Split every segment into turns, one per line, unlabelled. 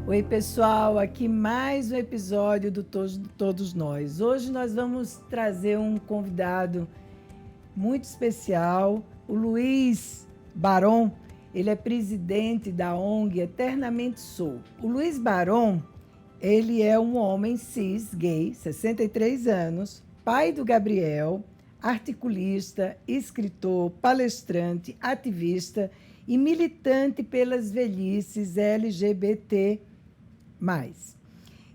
Oi, pessoal, aqui mais um episódio do Todos Nós. Hoje nós vamos trazer um convidado muito especial, o Luiz Baron. Ele é presidente da ONG Eternamente Sou. O Luiz Baron, ele é um homem cis, gay, 63 anos, pai do Gabriel, articulista, escritor, palestrante, ativista e militante pelas velhices LGBT+.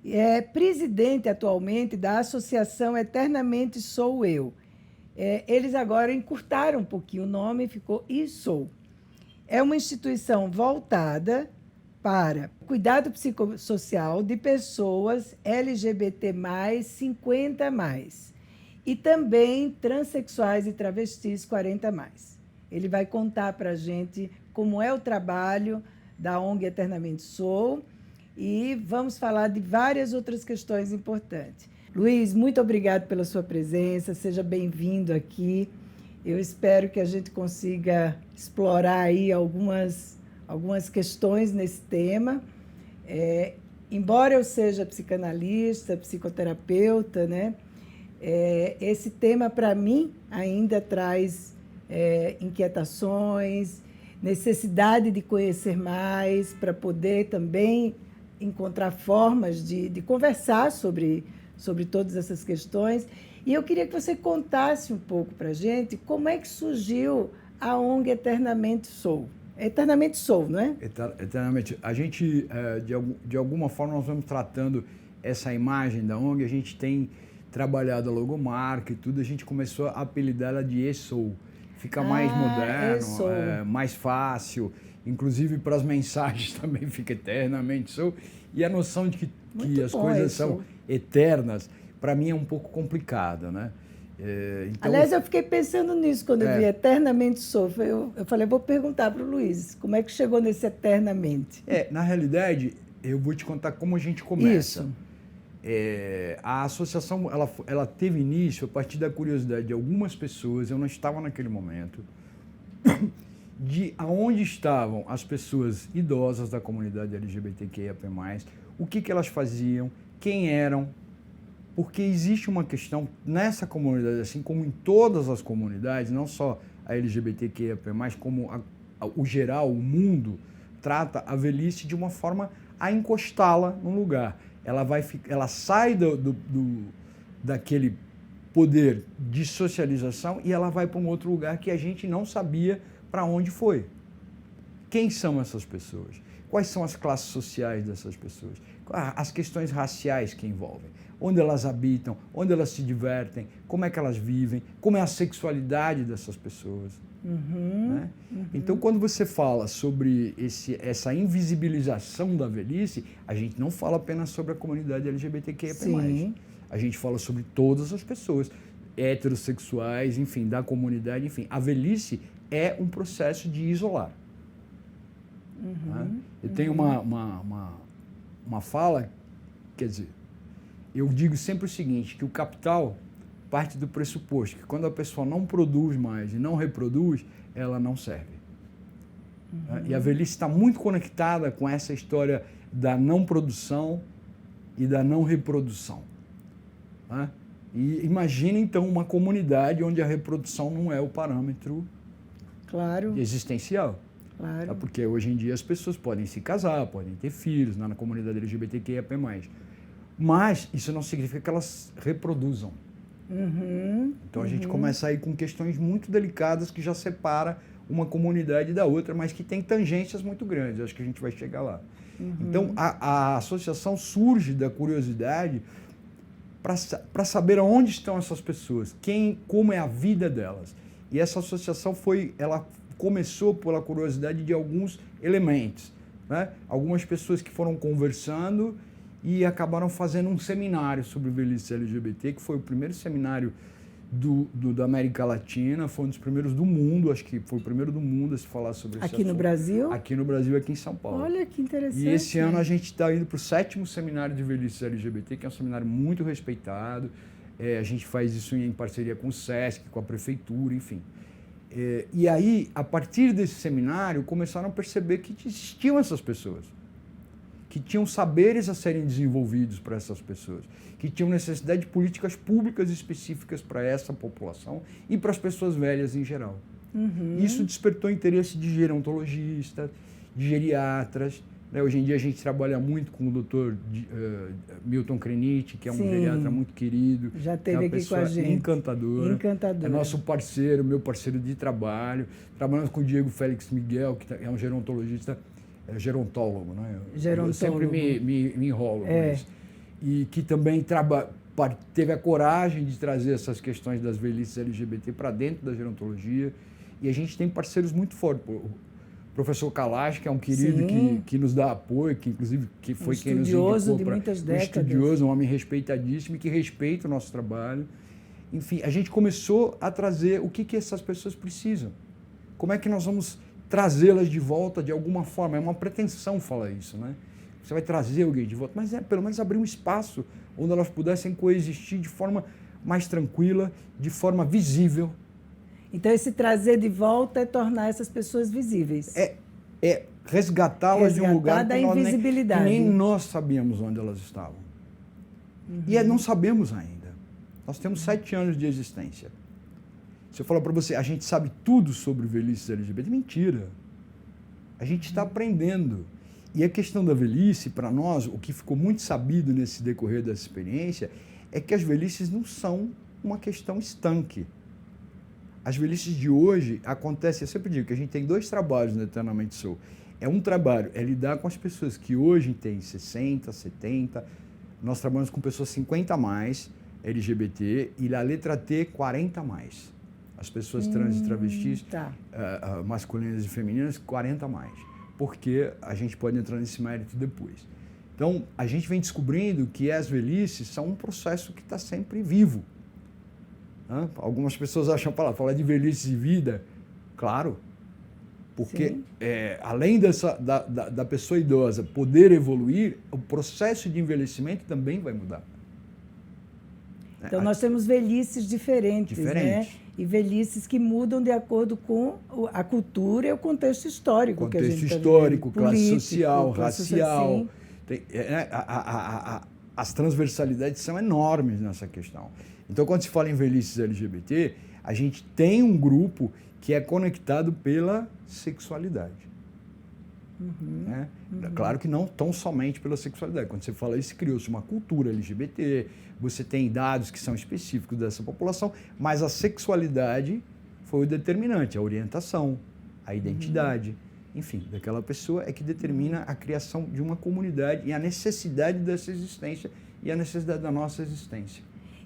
É presidente atualmente da Associação Eternamente Sou Eu. Eles agora encurtaram um pouquinho o nome, ficou ISOU. É uma instituição voltada para cuidado psicossocial de pessoas LGBT+, 50+, e também transexuais e travestis 40+. Ele vai contar para a gente como é o trabalho da ONG Eternamente Sou e vamos falar de várias outras questões importantes. Luiz, muito obrigado pela sua presença, seja bem-vindo aqui. Eu espero que a gente consiga explorar aí algumas questões nesse tema. Embora eu seja psicanalista, psicoterapeuta, né? Esse tema, para mim, ainda traz inquietações, necessidade de conhecer mais, para poder também encontrar formas de conversar sobre todas essas questões. E eu queria que você contasse um pouco para a gente como é que surgiu a ONG Eternamente Sou. Eternamente Sou, não é?
Eternamente. A gente, de alguma forma, nós vamos tratando essa imagem da ONG, a gente tem trabalhado a logomarca e tudo, a gente começou a apelidar ela de E-Sou. Fica mais moderno, mais fácil, inclusive para as mensagens também fica Eternamente Sou. E a noção de que as coisas são eternas, para mim é um pouco complicada, né?
Então, aliás, eu fiquei pensando nisso quando eu vi Eternamente Sou. Eu falei, vou perguntar para o Luiz, como é que chegou nesse eternamente?
Na realidade, eu vou te contar como a gente começa.
Isso.
A associação ela teve início a partir da curiosidade de algumas pessoas, eu não estava naquele momento, de aonde estavam as pessoas idosas da comunidade LGBTQIA+, o que elas faziam, quem eram, porque existe uma questão nessa comunidade, assim como em todas as comunidades, não só a LGBTQIA+, como o geral, o mundo, trata a velhice de uma forma a encostá-la num lugar. Ela sai daquele poder de socialização e ela vai para um outro lugar que a gente não sabia para onde foi. Quem são essas pessoas? Quais são as classes sociais dessas pessoas? As questões raciais que envolvem. Onde elas habitam, onde elas se divertem, como é que elas vivem, como é a sexualidade dessas pessoas. Né? Então, quando você fala sobre essa invisibilização da velhice, a gente não fala apenas sobre a comunidade LGBTQIA+.
Sim.
A gente fala sobre todas as pessoas, heterossexuais, enfim, da comunidade, enfim. A velhice é um processo de isolar. Né? Eu tenho uma fala, quer dizer, eu digo sempre o seguinte, que o capital parte do pressuposto que quando a pessoa não produz mais e não reproduz, ela não serve. E a velhice está muito conectada com essa história da não produção e da não reprodução. E imagina, então, uma comunidade onde a reprodução não é o parâmetro existencial.
Claro.
Porque hoje em dia as pessoas podem se casar, podem ter filhos na comunidade LGBTQIA+. Mas isso não significa que elas reproduzam. Então a gente começa aí com questões muito delicadas que já separa uma comunidade da outra, mas que tem tangências muito grandes. Acho que a gente vai chegar lá. Então a associação surge da curiosidade para saber aonde estão essas pessoas, como é a vida delas. E essa associação ela começou pela curiosidade de alguns elementos, né? Algumas pessoas que foram conversando e acabaram fazendo um seminário sobre velhice LGBT, que foi o primeiro seminário da América Latina, foi um dos primeiros do mundo, acho que foi o primeiro do mundo a se falar sobre esse assunto.
Aqui no Brasil?
Aqui no Brasil, aqui em São Paulo.
Olha que interessante.
E esse ano a gente está indo para o 7º seminário de velhice LGBT, que é um seminário muito respeitado. A gente faz isso em parceria com o SESC, com a prefeitura, enfim. E aí, a partir desse seminário, começaram a perceber que existiam essas pessoas. que tinham saberes a serem desenvolvidos para essas pessoas, que tinham necessidade de políticas públicas específicas para essa população e para as pessoas velhas em geral. Isso despertou interesse de gerontologistas, de geriatras. Hoje em dia a gente trabalha muito com o doutor Milton Krenit, que é um geriatra muito querido.
Já esteve aqui com a gente.
Encantadora.
Encantadora.
É nosso parceiro, meu parceiro de trabalho. Trabalhamos com o Diego Félix Miguel, que é um gerontologista, gerontólogo, né?
Gerontólogo.
Eu sempre me enrolo. Mas, e que também teve a coragem de trazer essas questões das velhices LGBT para dentro da gerontologia. E a gente tem parceiros muito fortes. O professor Kalash, que é um querido que nos dá apoio, que inclusive que foi quem nos indicou.
Estudioso de muitas décadas.
Estudioso, um homem respeitadíssimo e que respeita o nosso trabalho. Enfim, a gente começou a trazer o que essas pessoas precisam. Como é que nós vamos trazê-las de volta de alguma forma? É uma pretensão falar isso, né? Você vai trazer alguém de volta, mas pelo menos abrir um espaço onde elas pudessem coexistir de forma mais tranquila, de forma visível.
Então, esse trazer de volta é tornar essas pessoas visíveis.
É resgatá-las de um lugar
da
que
invisibilidade.
Nem nós sabíamos onde elas estavam. E não sabemos ainda. Nós temos 7 anos de existência. Se eu falar para você, a gente sabe tudo sobre velhices LGBT, mentira. A gente está aprendendo. E a questão da velhice, para nós, o que ficou muito sabido nesse decorrer dessa experiência, é que as velhices não são uma questão estanque. As velhices de hoje acontecem, eu sempre digo que a gente tem 2 trabalhos no Eternamente Sou. Um trabalho é lidar com as pessoas que hoje têm 60, 70, nós trabalhamos com pessoas 50 a mais, LGBT, e a letra T, 40 a mais. As pessoas trans e travestis, masculinas e femininas, 40 a mais. Porque a gente pode entrar nesse mérito depois. Então, a gente vem descobrindo que as velhices são um processo que está sempre vivo. Algumas pessoas acham, falar de velhice e vida, claro, porque além da pessoa idosa poder evoluir, o processo de envelhecimento também vai mudar.
Então, nós temos velhices diferentes, né? E velhices que mudam de acordo com a cultura e o contexto histórico.
Contexto histórico, classe social, racial. As transversalidades são enormes nessa questão. Então, quando se fala em velhices LGBT, a gente tem um grupo que é conectado pela sexualidade. Claro que não tão somente pela sexualidade. Quando você fala isso, criou-se uma cultura LGBT, você tem dados que são específicos dessa população, mas a sexualidade foi o determinante, a orientação, a identidade, enfim, daquela pessoa é que determina a criação de uma comunidade e a necessidade dessa existência e a necessidade da nossa existência.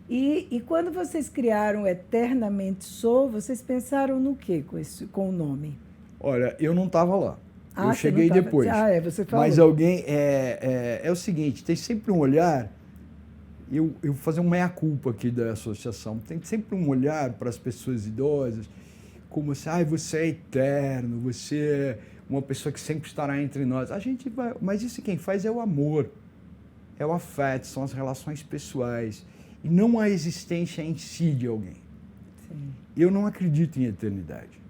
E quando vocês criaram Eternamente Sou, vocês pensaram no quê com o nome?
Olha, eu não estava lá. Eu cheguei depois.
Você falou.
Mas alguém... É o seguinte, tem sempre um olhar... Eu vou fazer um meia-culpa aqui da associação. Tem sempre um olhar para as pessoas idosas, como assim, você é eterno, você é uma pessoa que sempre estará entre nós. A gente vai... Mas isso quem faz é o amor, é o afeto, são as relações pessoais. E não a existência em si de alguém.
Sim.
Eu não acredito em eternidade.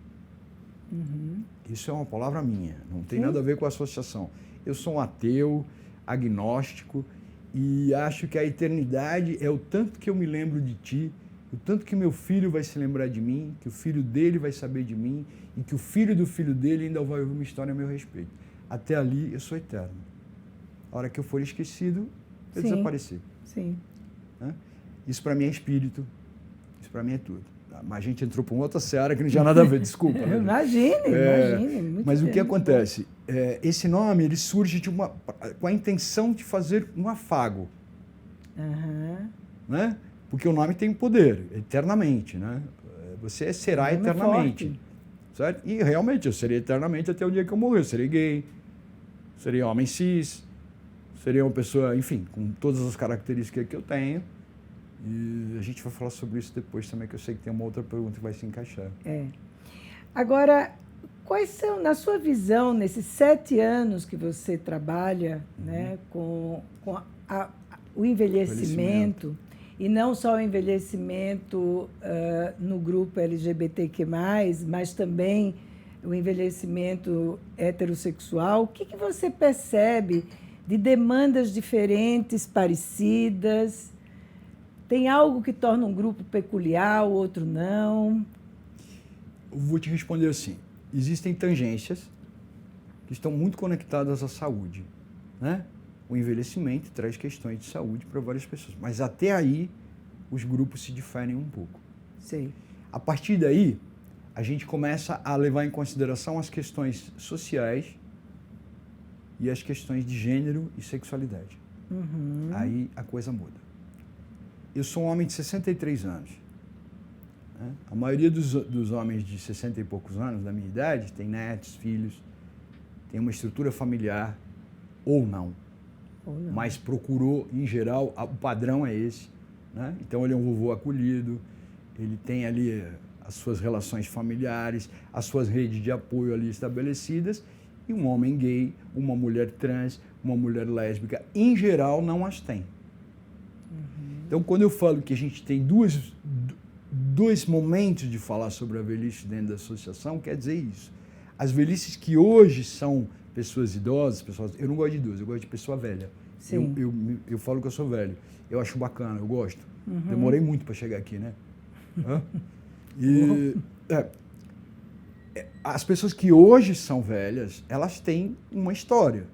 Isso é uma palavra minha, não tem nada a ver com a associação. Eu sou um ateu, agnóstico, e acho que a eternidade é o tanto que eu me lembro de ti, o tanto que meu filho vai se lembrar de mim, que o filho dele vai saber de mim, e que o filho do filho dele ainda vai ouvir uma história a meu respeito. Até ali, eu sou eterno. A hora que eu for esquecido, eu desapareci.
Sim.
Isso para mim é espírito, isso para mim é tudo. Mas a gente entrou para uma outra seara que não tinha nada a ver, desculpa. Né?
Imagine.
Mas o que acontece? Esse nome ele surge com a intenção de fazer um afago. Né? Porque o nome tem poder, eternamente. Né? Você será eternamente. Certo? E realmente eu serei eternamente até o dia que eu morrer. Eu serei gay, serei homem cis, serei uma pessoa, enfim, com todas as características que eu tenho. E a gente vai falar sobre isso depois também, que eu sei que tem uma outra pergunta que vai se encaixar.
Agora, quais são, na sua visão, nesses 7 anos que você trabalha né, com o envelhecimento, e não só o envelhecimento no grupo LGBTQ+, mas também o envelhecimento heterossexual, o que você percebe de demandas diferentes, parecidas? Tem algo que torna um grupo peculiar, o outro não?
Eu vou te responder assim. Existem tangências que estão muito conectadas à saúde, né? O envelhecimento traz questões de saúde para várias pessoas, mas até aí os grupos se diferem um pouco.
Sim.
A partir daí, a gente começa a levar em consideração as questões sociais e as questões de gênero e sexualidade.
Uhum.
Aí a coisa muda. Eu sou um homem de 63 anos. Né? A maioria dos homens de 60 e poucos anos, da minha idade, tem netos, filhos, tem uma estrutura familiar, ou não. Mas procurou, em geral, o padrão é esse. Né? Então, ele é um vovô acolhido, ele tem ali as suas relações familiares, as suas redes de apoio ali estabelecidas, e um homem gay, uma mulher trans, uma mulher lésbica, em geral, não as tem. Então, quando eu falo que a gente tem dois momentos de falar sobre a velhice dentro da associação, quer dizer isso. As velhices que hoje são pessoas idosas, eu não gosto de idoso, eu gosto de pessoa velha.
Sim.
Eu falo que eu sou velho. Eu acho bacana, eu gosto. Demorei muito para chegar aqui, né? As pessoas que hoje são velhas, elas têm uma história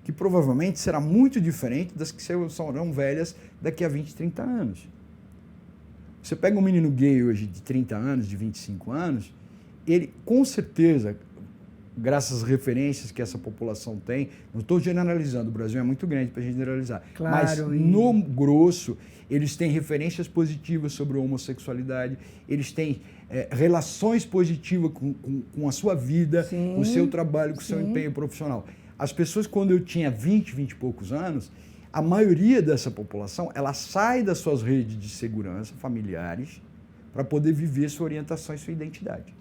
que provavelmente será muito diferente das que serão velhas daqui a 20, 30 anos. Você pega um menino gay hoje de 30 anos, de 25 anos, ele com certeza, graças às referências que essa população tem, não estou generalizando, o Brasil é muito grande para a gente generalizar,
claro,
mas no grosso, eles têm referências positivas sobre a homossexualidade, eles têm relações positivas com a sua vida,
sim,
com o seu trabalho, com o
sim,
seu empenho profissional. As pessoas, quando eu tinha 20 e poucos anos, a maioria dessa população, ela sai das suas redes de segurança familiares para poder viver sua orientação e sua identidade.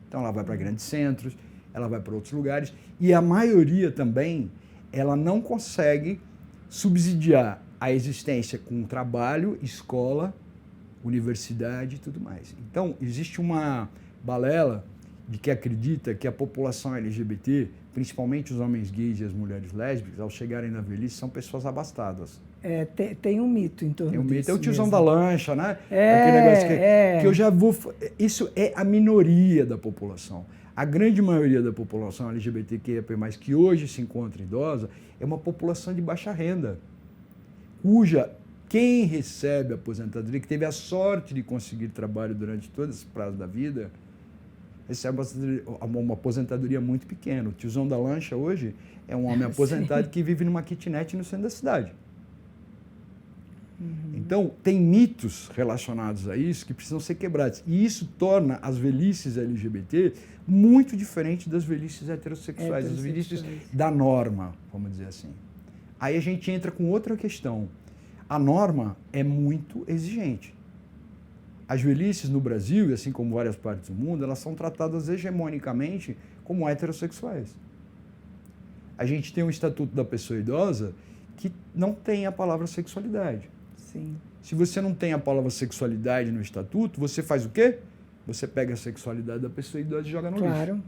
Então, ela vai para grandes centros, ela vai para outros lugares, e a maioria também, ela não consegue subsidiar a existência com trabalho, escola, universidade e tudo mais. Então, existe uma balela de que acredita que a população LGBT, principalmente os homens gays e as mulheres lésbicas, ao chegarem na velhice, são pessoas abastadas.
Tem um mito em torno disso. Tem um mito,
é o tiozão
mesmo
da lancha, né? Aquele negócio que eu já vou... Isso é a minoria da população. A grande maioria da população LGBTQIA+, que hoje se encontra idosa, é uma população de baixa renda, cuja quem recebe aposentadoria, que teve a sorte de conseguir trabalho durante todo esse prazo da vida, recebe uma aposentadoria muito pequena. O tiozão da lancha hoje é um homem aposentado que vive numa kitnet no centro da cidade. Então, tem mitos relacionados a isso que precisam ser quebrados. E isso torna as velhices LGBT muito diferentes das velhices heterossexuais, as velhices da norma, vamos dizer assim. Aí a gente entra com outra questão. A norma é muito exigente. As velhices no Brasil, assim como várias partes do mundo, elas são tratadas hegemonicamente como heterossexuais. A gente tem um Estatuto da Pessoa Idosa que não tem a palavra sexualidade.
Sim.
Se você não tem a palavra sexualidade no Estatuto, você faz o quê? Você pega a sexualidade da pessoa idosa e joga no lixo.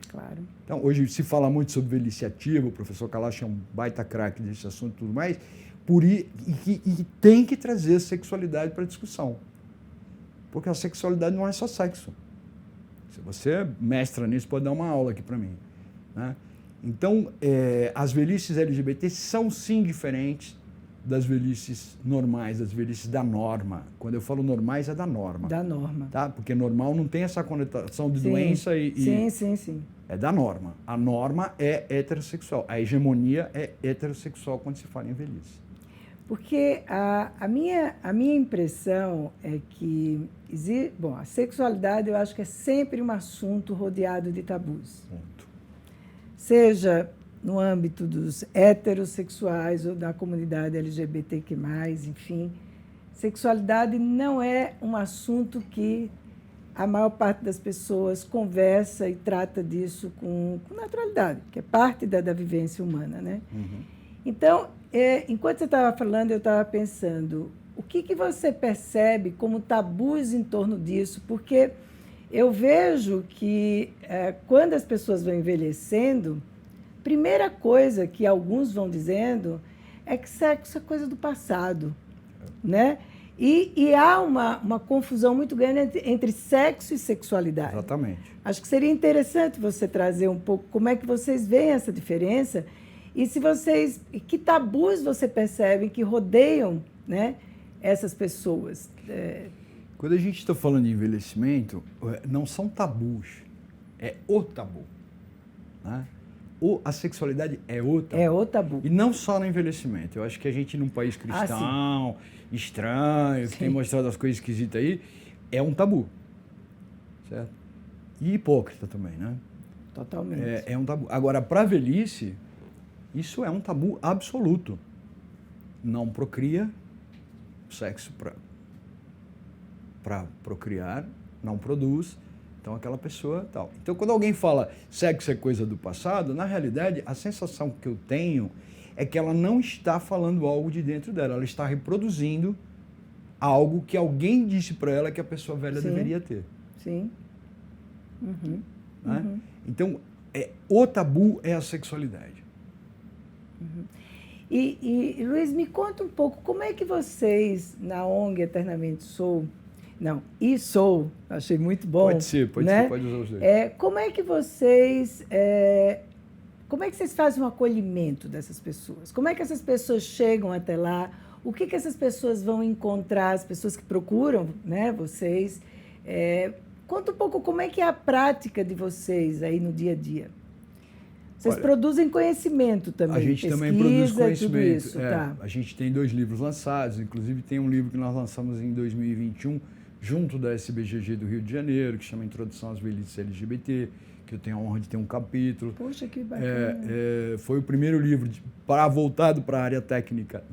Claro.
Então, hoje se fala muito sobre velhice ativa, o professor Kalash é um baita craque desse assunto e tudo mais, e tem que trazer a sexualidade para a discussão. Porque a sexualidade não é só sexo. Se você é mestra nisso, pode dar uma aula aqui para mim. Né? Então, as velhices LGBT são sim diferentes das velhices normais, das velhices da norma. Quando eu falo normais, é da norma.
Da norma.
Tá? Porque normal não tem essa conotação de doença e...
Sim.
É da norma. A norma é heterossexual. A hegemonia é heterossexual quando se fala em velhice.
Porque a minha impressão é que a sexualidade eu acho que é sempre um assunto rodeado de tabus.
Ponto.
Seja no âmbito dos heterossexuais ou da comunidade LGBTQ+, enfim. Sexualidade não é um assunto que a maior parte das pessoas conversa e trata disso com naturalidade, que é parte da vivência humana, né?
Uhum.
Então, enquanto você estava falando, eu estava pensando, o que você percebe como tabus em torno disso? Porque eu vejo que, quando as pessoas vão envelhecendo, primeira coisa que alguns vão dizendo é que sexo é coisa do passado, né? E há uma confusão muito grande entre sexo e sexualidade.
Exatamente.
Acho que seria interessante você trazer um pouco como é que vocês veem essa diferença e se vocês, que tabus você percebe que rodeiam, né, essas pessoas.
Quando a gente está falando de envelhecimento, não são tabus, é o tabu. Né? A sexualidade é o tabu.
É o tabu.
E não só no envelhecimento. Eu acho que a gente, num país cristão, estranho, que tem mostrado as coisas esquisitas aí, é um tabu. Certo? E hipócrita também, né?
Totalmente.
É um tabu. Agora, para a velhice, isso é um tabu absoluto. Não procria, sexo para procriar, não produz. Então, aquela pessoa tal. Então, quando alguém fala sexo é coisa do passado, na realidade, a sensação que eu tenho é que ela não está falando algo de dentro dela. Ela está reproduzindo algo que alguém disse para ela que a pessoa velha deveria ter.
Sim. Uhum.
Né?
Uhum.
Então, o tabu é a sexualidade.
Uhum. E, Luiz, me conta um pouco, como é que vocês, na ONG Eternamente Sou, achei muito bom.
Pode ser, pode usar os dois.
Como é que vocês fazem o acolhimento dessas pessoas? Como é que essas pessoas chegam até lá? O que essas pessoas vão encontrar, as pessoas que procuram, né, vocês? Conta um pouco como é que é a prática de vocês aí no dia a dia. Vocês produzem conhecimento também,
a gente
pesquisa,
também produz conhecimento.
Tudo isso, tá.
A gente tem 2 livros lançados, inclusive tem um livro que nós lançamos em 2021, junto da SBGG do Rio de Janeiro, que chama Introdução às Velhices LGBT, que eu tenho a honra de ter um capítulo.
Poxa, que bacana.
Foi o primeiro livro voltado para a área técnica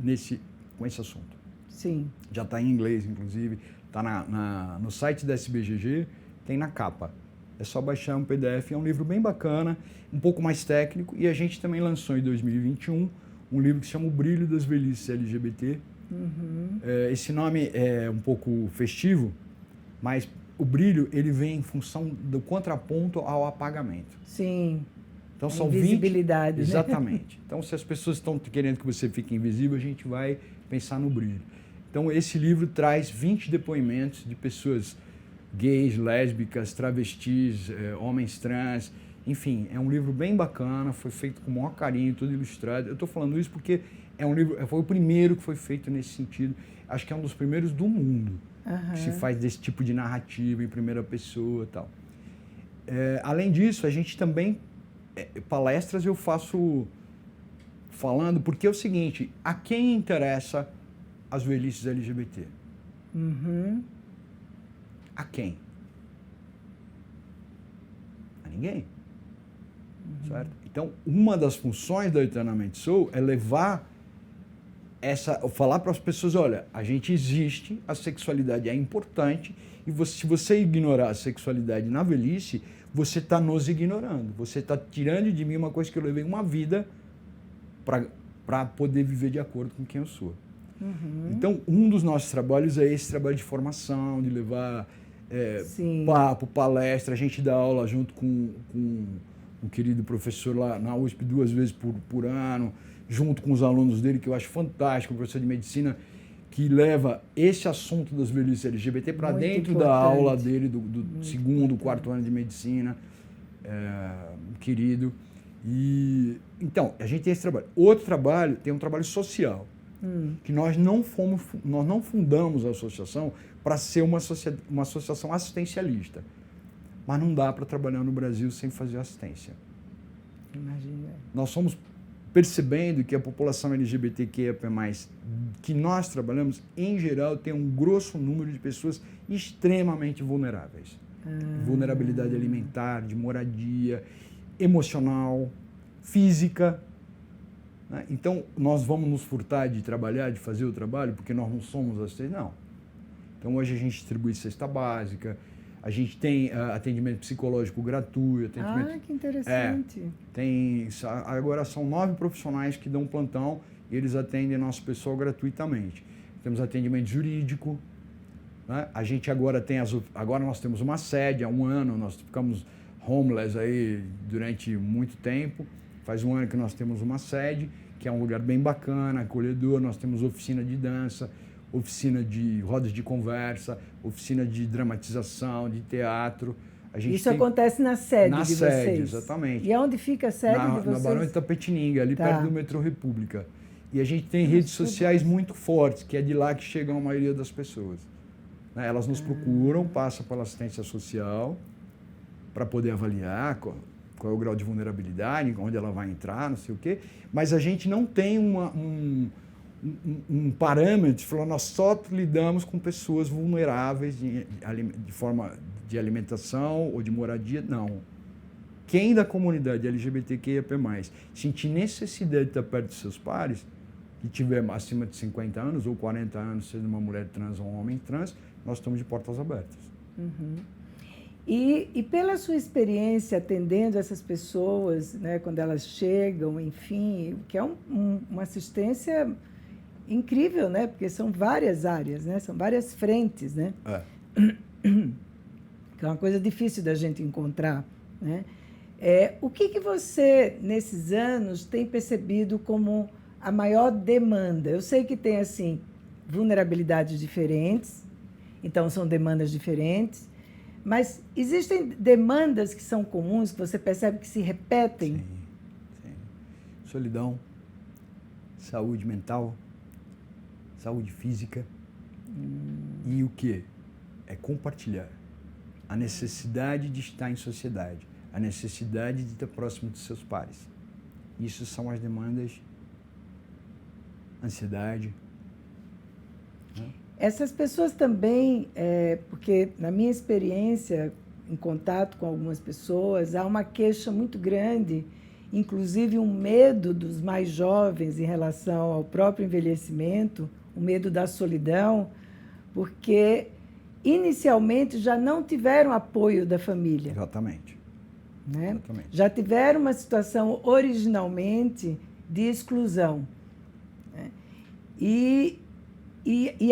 com esse assunto.
Sim.
Já está em inglês, inclusive. Está no site da SBGG, tem na capa. É só baixar um PDF, é um livro bem bacana, um pouco mais técnico. E a gente também lançou em 2021 um livro que se chama O Brilho das Velhices LGBT.
Uhum.
Esse nome é um pouco festivo, mas o brilho ele vem em função do contraponto ao apagamento.
Sim.
Então são
invisibilidade,
20.
né?
Exatamente. Então, se as pessoas estão querendo que você fique invisível, a gente vai pensar no brilho. Então, esse livro traz 20 depoimentos de pessoas gays, lésbicas, travestis, homens trans. Enfim, é um livro bem bacana, foi feito com o maior carinho, tudo ilustrado. Eu estou falando isso porque é um livro, foi o primeiro que foi feito nesse sentido. Acho que é um dos primeiros do mundo que se faz desse tipo de narrativa em primeira pessoa e tal. Além disso, a gente também, palestras eu faço falando, porque é o seguinte, a quem interessa as velhices LGBT?
Uhum.
A quem? A ninguém. Certo? Então, uma das funções da Eternamente Sou é falar para as pessoas, olha, a gente existe, a sexualidade é importante, e se você ignorar a sexualidade na velhice, você está nos ignorando. Você está tirando de mim uma coisa que eu levei uma vida para poder viver de acordo com quem eu sou.
Uhum.
Então, um dos nossos trabalhos é esse trabalho de formação, de levar papo, palestra. A gente dá aula junto com um querido professor lá na USP 2 vezes por ano, junto com os alunos dele, que eu acho fantástico, o professor de medicina, que leva esse assunto das velhices LGBT para dentro da aula dele, do segundo, quarto ano de medicina, querido. Então, a gente tem esse trabalho. Outro trabalho, tem um trabalho social, que nós não fundamos a associação para ser uma associação assistencialista. Mas não dá para trabalhar no Brasil sem fazer assistência.
Imagina.
Nós somos percebendo que a população LGBTQIA+, que nós trabalhamos, em geral, tem um grosso número de pessoas extremamente vulneráveis. Vulnerabilidade alimentar, de moradia, emocional, física. Né? Então, nós vamos nos furtar de trabalhar, de fazer o trabalho, porque nós não somos assistentes? Não. Então, hoje a gente distribui cesta básica, a gente tem atendimento psicológico gratuito.
Que interessante.
Agora são 9 profissionais que dão plantão e eles atendem nosso pessoal gratuitamente. Temos atendimento jurídico. Né? A gente agora nós temos uma sede, há 1 ano, nós ficamos homeless aí durante muito tempo. Faz um ano que nós temos uma sede, que é um lugar bem bacana, acolhedor. Nós temos oficina de dança, oficina de rodas de conversa, oficina de dramatização, de teatro. A gente
Isso
tem...
acontece na sede
na
de
sede,
vocês?
exatamente.
E onde fica a sede de vocês?
Na Barão de Itapetininga, ali
Tá.
perto do metrô República. E a gente tem redes sociais muito fortes, que é de lá que chegam a maioria das pessoas. Né? Elas nos procuram, passam pela assistência social para poder avaliar qual é o grau de vulnerabilidade, onde ela vai entrar, não sei o quê. Mas a gente não tem um parâmetro, falou, nós só lidamos com pessoas vulneráveis de forma de alimentação ou de moradia, não. Quem da comunidade LGBTQIAP+, sentir necessidade de estar perto dos seus pares, que tiver acima de 50 anos ou 40 anos, seja uma mulher trans ou um homem trans, nós estamos de portas abertas.
Uhum. E pela sua experiência atendendo essas pessoas, né, quando elas chegam, enfim, que é uma assistência incrível, né, porque são várias áreas, né, são várias frentes, né, que é uma coisa difícil da gente encontrar, né. O que você, nesses anos, tem percebido como a maior demanda? Eu sei que tem, assim, vulnerabilidades diferentes, então são demandas diferentes, mas existem demandas que são comuns, que você percebe que se repetem?
Sim, sim. Solidão, saúde mental, saúde física. E o quê? É compartilhar. A necessidade de estar em sociedade, a necessidade de estar próximo dos seus pares. Isso são as demandas, ansiedade. Né?
Essas pessoas também, porque na minha experiência, em contato com algumas pessoas, há uma queixa muito grande, inclusive um medo dos mais jovens em relação ao próprio envelhecimento, o medo da solidão, porque inicialmente já não tiveram apoio da família.
Exatamente.
Né?
Exatamente.
Já tiveram uma situação originalmente de exclusão. Né? E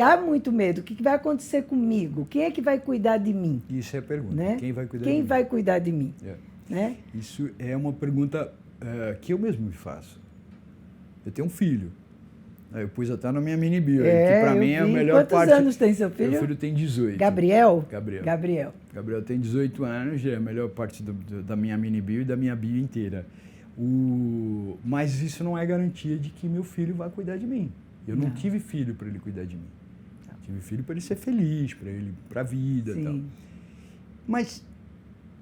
há muito medo. O que vai acontecer comigo? Quem é que vai cuidar de mim?
Isso é a pergunta.
Né?
Quem vai cuidar
Quem
de mim?
vai cuidar de mim?
É.
Né?
Isso é uma pergunta que eu mesmo me faço. Eu tenho um filho. Eu pus até na minha mini bio, que para mim é a melhor parte.
Quantos anos tem seu filho?
Meu filho tem 18.
Gabriel?
Gabriel tem 18 anos, já é a melhor parte da minha mini bio e da minha bio inteira. Mas isso não é garantia de que meu filho vai cuidar de mim. Eu não tive filho para ele cuidar de mim. Tive filho para ele ser feliz, para a vida e tal. Mas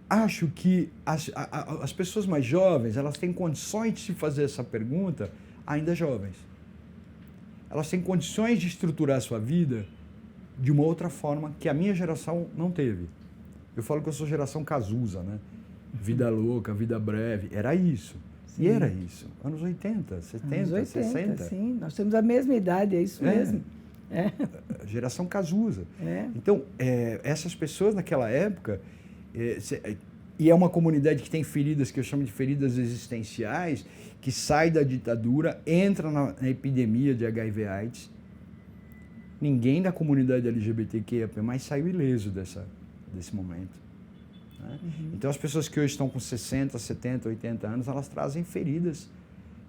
acho que as pessoas mais jovens, elas têm condições de se fazer essa pergunta ainda jovens. Elas têm condições de estruturar a sua vida de uma outra forma que a minha geração não teve. Eu falo que eu sou geração Cazuza, né? Vida louca, vida breve. Era isso. Sim. E era isso. Anos 80, 70,
anos 80,
60.
Sim, nós temos a mesma idade, é isso mesmo.
Geração Cazuza. Então, essas pessoas naquela época... E é uma comunidade que tem feridas, que eu chamo de feridas existenciais, que sai da ditadura, entra na epidemia de HIV/AIDS. Ninguém da comunidade LGBTQIA+ saiu ileso desse momento. Né? Então, as pessoas que hoje estão com 60, 70, 80 anos, elas trazem feridas,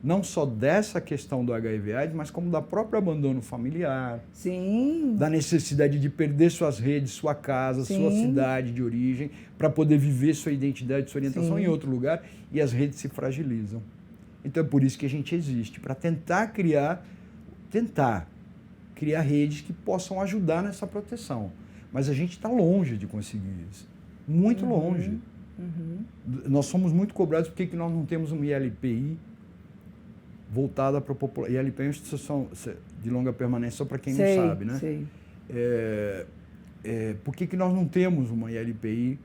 não só dessa questão do HIV/AIDS, mas como da própria abandono familiar,
Sim.
da necessidade de perder suas redes, sua casa,
Sim.
sua cidade de origem, para poder viver sua identidade, sua orientação
Sim.
em outro lugar, e as redes se fragilizam. Então é por isso que a gente existe, para tentar criar redes que possam ajudar nessa proteção. Mas a gente está longe de conseguir isso. Muito longe. Nós somos muito cobrados porque nós não temos uma ILPI voltada para a população. ILPI é uma instituição de longa permanência, só para quem não sabe, né?
Sei.
Por que nós não temos uma ILPI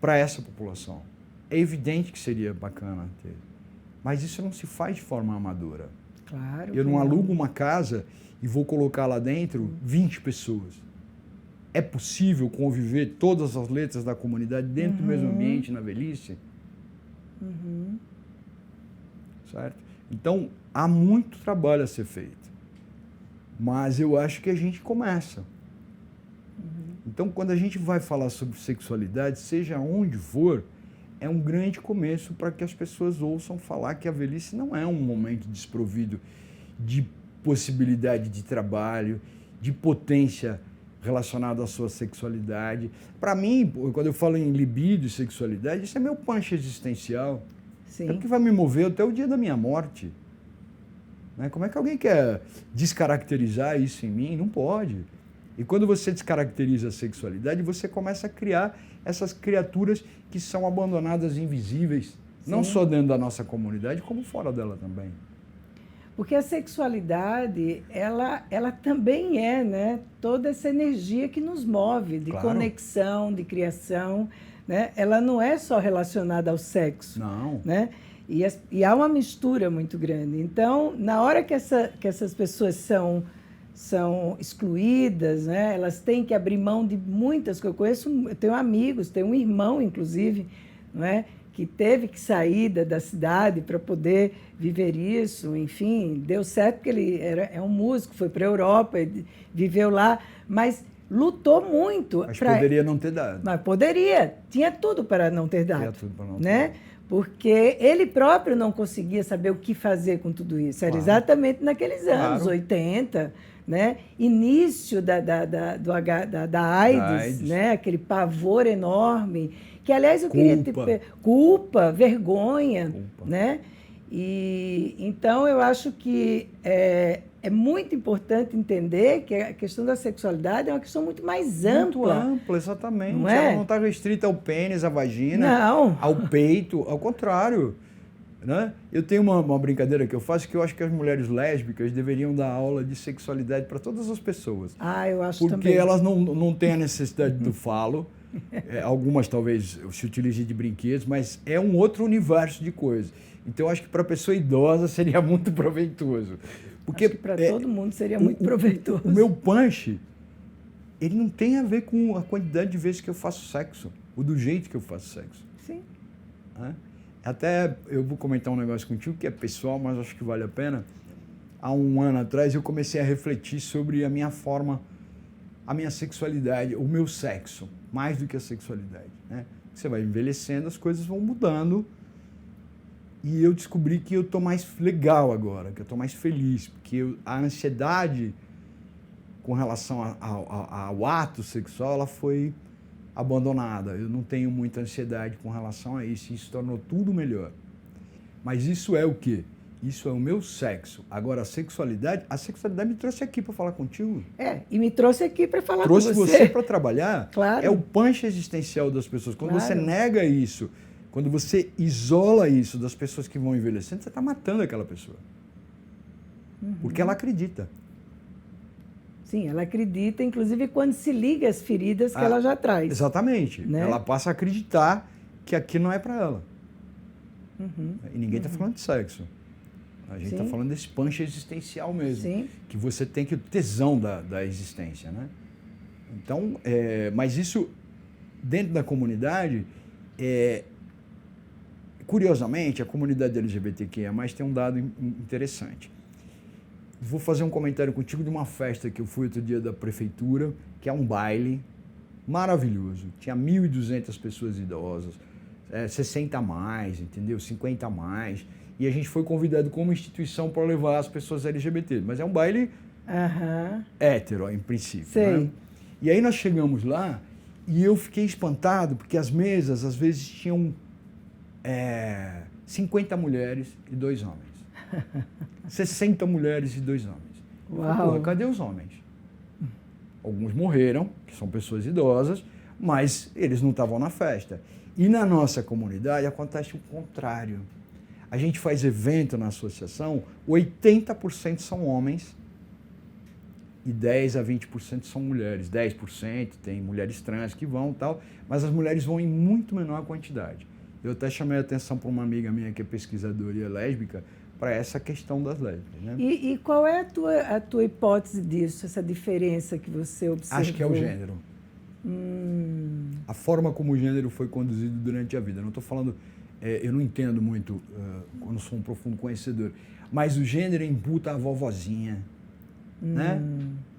para essa população? É evidente que seria bacana ter, mas isso não se faz de forma amadora.
Claro.
Eu não alugo uma casa e vou colocar lá dentro 20 pessoas. É possível conviver todas as letras da comunidade dentro do mesmo ambiente, na velhice? Certo? Então, há muito trabalho a ser feito. Mas eu acho que a gente começa. Então, quando a gente vai falar sobre sexualidade, seja onde for, é um grande começo para que as pessoas ouçam falar que a velhice não é um momento desprovido de possibilidade de trabalho, de potência relacionada à sua sexualidade. Para mim, quando eu falo em libido e sexualidade, isso é meu punch existencial.
Sim.
É o que vai me mover até o dia da minha morte. Né? Como é que alguém quer descaracterizar isso em mim? Não pode. E quando você descaracteriza a sexualidade, você começa a criar essas criaturas que são abandonadas, invisíveis,
Sim.
não só dentro da nossa comunidade, como fora dela também.
Porque a sexualidade, ela também é, né, toda essa energia que nos move, de
Claro.
conexão, de criação, né? Ela não é só relacionada ao sexo.
Não.
Né? E há uma mistura muito grande. Então, na hora que essas pessoas são excluídas, né? Elas têm que abrir mão de muitas coisas. Eu tenho amigos, tenho um irmão, inclusive, não é? Que teve que sair da cidade para poder viver isso. Enfim, deu certo porque ele é um músico, foi para a Europa, viveu lá, mas lutou muito.
Mas poderia não ter dado.
Mas poderia, tinha tudo para não ter dado.
Tinha tudo para não ter
né?
dado.
Porque ele próprio não conseguia saber o que fazer com tudo isso. Era
Claro.
exatamente naqueles anos,
Claro.
80, né? Início da AIDS, né? Aquele pavor enorme, que, aliás, eu queria ter culpa, vergonha,
Culpa.
né? E então eu acho que é muito importante entender que a questão da sexualidade é uma questão muito mais ampla.
Muito ampla, exatamente.
Não é?
Ela não está restrita ao pênis, à vagina,
Não.
ao peito, ao contrário. Né? Eu tenho uma brincadeira que eu faço, que eu acho que as mulheres lésbicas deveriam dar aula de sexualidade para todas as pessoas.
Ah, eu acho
Porque
também.
elas não têm a necessidade do falo. Algumas talvez se utilizem de brinquedos, mas é um outro universo de coisas. Então, eu acho que para a pessoa idosa seria muito proveitoso. Porque
acho que para todo mundo seria muito proveitoso.
O meu punch, ele não tem a ver com a quantidade de vezes que eu faço sexo, ou do jeito que eu faço sexo.
Sim.
Né? Até eu vou comentar um negócio contigo que é pessoal, mas acho que vale a pena. Há um ano atrás eu comecei a refletir sobre a minha forma, a minha sexualidade, o meu sexo, mais do que a sexualidade. Né? Você vai envelhecendo, as coisas vão mudando. E eu descobri que eu estou mais legal agora, que eu estou mais feliz, porque a ansiedade com relação ao ato sexual, ela foi abandonada. Eu não tenho muita ansiedade com relação a isso, isso tornou tudo melhor. Mas isso é o quê? Isso é o meu sexo. Agora, a sexualidade me trouxe aqui para falar contigo.
E me trouxe aqui para falar
trouxe
com você.
Trouxe você para trabalhar.
Claro.
É o punch existencial das pessoas. Quando
claro.
você nega isso, quando você isola isso das pessoas que vão envelhecendo, você está matando aquela pessoa. Porque ela acredita.
Sim, ela acredita, inclusive quando se liga às feridas que ela já traz.
Exatamente.
Né?
Ela passa a acreditar que aquilo não é para ela. E ninguém está falando de sexo. A gente está falando desse punch existencial mesmo.
Sim.
Que você tem que o tesão da existência. Né? Então, mas isso, dentro da comunidade, curiosamente, a comunidade LGBTQIA+, tem um dado interessante. Vou fazer um comentário contigo de uma festa que eu fui outro dia da prefeitura, que é um baile maravilhoso. Tinha 1.200 pessoas idosas, 60 a mais, entendeu? 50 a mais. E a gente foi convidado como instituição para levar as pessoas LGBT. Mas é um baile hétero, em princípio.
Sei.
Né? E aí nós chegamos lá e eu fiquei espantado, porque as mesas, às vezes, tinham 50 mulheres e 2 homens. 60 mulheres e 2 homens.
Uau.
Pô, cadê os homens? Alguns morreram, que são pessoas idosas, mas eles não estavam na festa. E na nossa comunidade acontece o contrário. A gente faz evento na associação, 80% são homens e 10 a 20% são mulheres. 10% tem mulheres trans que vão e tal, mas as mulheres vão em muito menor quantidade. Eu até chamei a atenção para uma amiga minha que é pesquisadora e é lésbica, para essa questão das lésbicas. Né?
E qual é a tua hipótese disso, essa diferença que você observou?
Acho que é o gênero. A forma como o gênero foi conduzido durante a vida. Não estou falando, eu não entendo muito, quando sou um profundo conhecedor, mas o gênero imputa a vovozinha, né?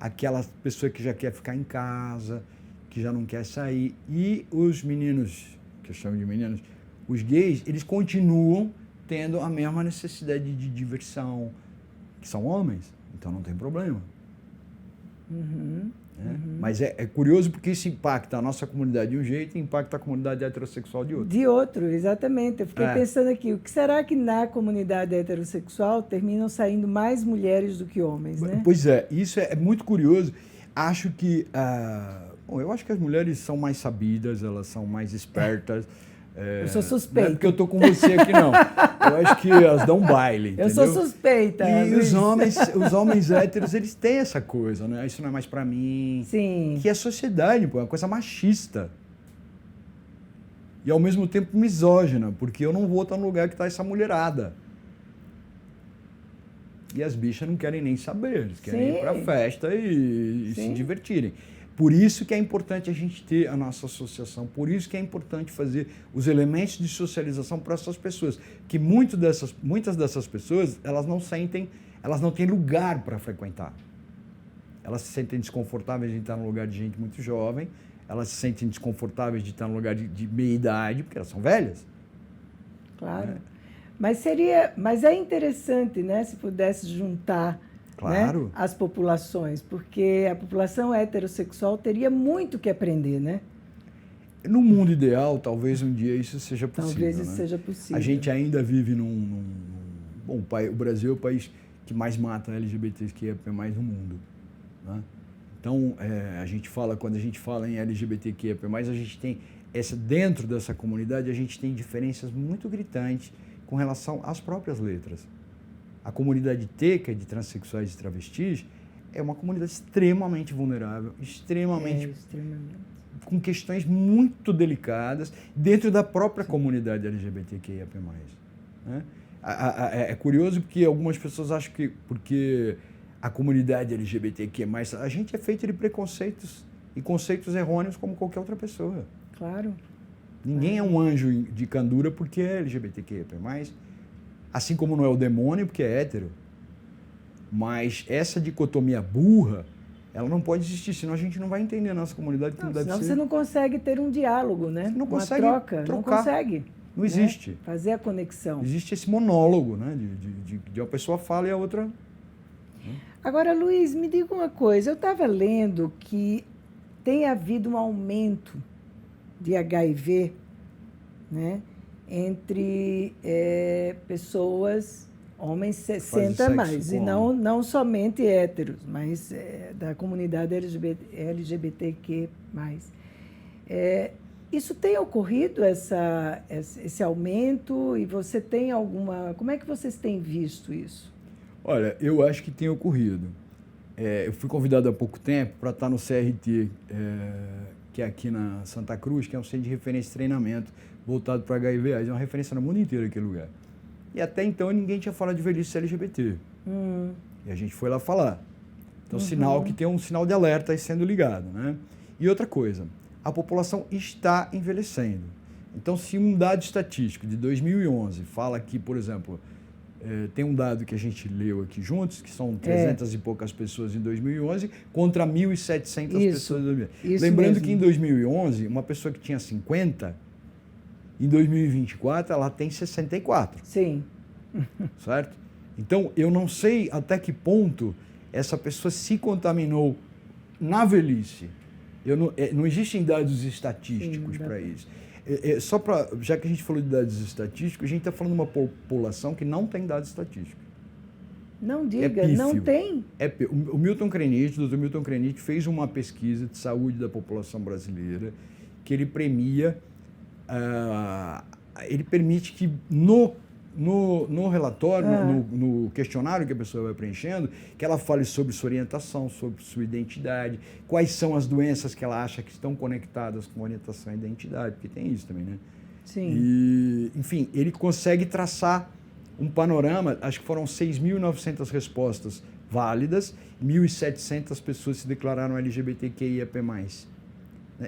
Aquela pessoa que já quer ficar em casa, que já não quer sair. E os meninos, que eu chamo de meninos, os gays, eles continuam tendo a mesma necessidade de diversão, que são homens, então não tem problema.
Uhum.
Né? Mas é curioso porque isso impacta a nossa comunidade de um jeito e impacta a comunidade heterossexual de outro.
De outro, exatamente. Eu fiquei pensando aqui, o que será que na comunidade heterossexual terminam saindo mais mulheres do que homens, né?
Pois é, isso é muito curioso. Acho que... bom, eu acho que as mulheres são mais sabidas, elas são mais espertas.
Eu sou suspeita.
Não é porque eu estou com você aqui, não. Eu acho que elas dão baile, entendeu?
Eu sou suspeita.
E
Luiz.
os homens héteros, eles têm essa coisa, né? Isso não é mais pra mim.
Sim.
Que é sociedade, pô, é uma coisa machista. E ao mesmo tempo misógina, porque eu não vou estar no lugar que está essa mulherada. E as bichas não querem nem saber, eles querem ir pra festa e se divertirem. Por isso que é importante a gente ter a nossa associação, por isso que é importante fazer os elementos de socialização para essas pessoas, que muitas dessas pessoas, elas não têm lugar para frequentar. Elas se sentem desconfortáveis de estar num lugar de gente muito jovem, elas se sentem desconfortáveis de estar num lugar de meia-idade, porque elas são velhas.
Claro. Mas é interessante, né, se pudesse juntar,
claro,
né, as populações, porque a população heterossexual teria muito que aprender, né?
No mundo ideal, talvez um dia isso seja possível.
Talvez isso seja possível.
A gente ainda vive bom, o Brasil é o país que mais mata LGBTQIA+ no mundo, né? Então, quando a gente fala em LGBTQIA+, a gente tem dentro dessa comunidade, a gente tem diferenças muito gritantes com relação às próprias letras. A comunidade T, que é de transexuais e travestis, é uma comunidade extremamente vulnerável, extremamente com questões muito delicadas dentro da própria comunidade LGBTQIA+. Né? É curioso porque algumas pessoas acham que porque a comunidade LGBTQIA+, a gente é feito de preconceitos e conceitos errôneos como qualquer outra pessoa.
Claro.
Ninguém é um anjo de candura porque é LGBTQIA+, assim como não é o demônio porque é hétero. Mas essa dicotomia burra, ela não pode existir, senão a gente não vai entender a nossa comunidade como deve ser.
Senão você não consegue ter um diálogo, né?
Você não consegue
uma troca,
trocar.
Não consegue.
Não existe.
Né? Fazer a conexão.
Existe esse monólogo, né? De uma pessoa fala e a outra...
Agora, Luiz, me diga uma coisa. Eu estava lendo que tem havido um aumento de HIV, né, entre pessoas, homens 60 mais, e não somente héteros, mas da comunidade LGBTQ+. Isso tem ocorrido, esse aumento, e você tem alguma... Como é que vocês têm visto isso?
Olha, eu acho que tem ocorrido. Eu fui convidado há pouco tempo para estar no CRT, que é aqui na Santa Cruz, que é um centro de referência e treinamento voltado para HIV/AIDS. É uma referência no mundo inteiro aquele lugar. E até então ninguém tinha falado de velhice LGBT. E a gente foi lá falar. Então, sinal que tem um sinal de alerta aí sendo ligado, né? E outra coisa, a população está envelhecendo. Então, se um dado estatístico de 2011 fala que, por exemplo... tem um dado que a gente leu aqui juntos, que são 300 e poucas pessoas em 2011 contra 1.700 pessoas em 2011. Lembrando mesmo que em 2011, uma pessoa que tinha 50, em 2024 ela tem 64.
Sim.
Certo? Então, eu não sei até que ponto essa pessoa se contaminou na velhice. Não existem dados estatísticos para isso. Já que a gente falou de dados estatísticos, a gente está falando de uma população que não tem dados estatísticos.
Não diga, não tem?
O Milton Krenit, o Dr. Milton Krenit, fez uma pesquisa de saúde da população brasileira que ele premia, ele permite que no relatório, no questionário que a pessoa vai preenchendo, que ela fale sobre sua orientação, sobre sua identidade, quais são as doenças que ela acha que estão conectadas com orientação e identidade, porque tem isso também, né?
Sim.
E, enfim, ele consegue traçar um panorama, acho que foram 6.900 respostas válidas, 1.700 pessoas se declararam LGBTQIA+.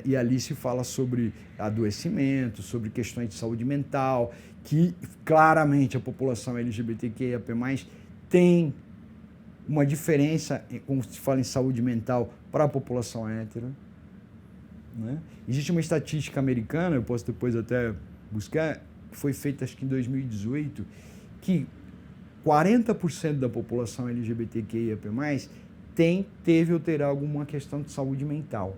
E ali se fala sobre adoecimento, sobre questões de saúde mental, que claramente a população LGBTQIA+ tem uma diferença, como se fala em saúde mental, para a população hétero. Né? Existe uma estatística americana, eu posso depois até buscar, que foi feita acho que em 2018, que 40% da população LGBTQIAP+, teve ou terá alguma questão de saúde mental.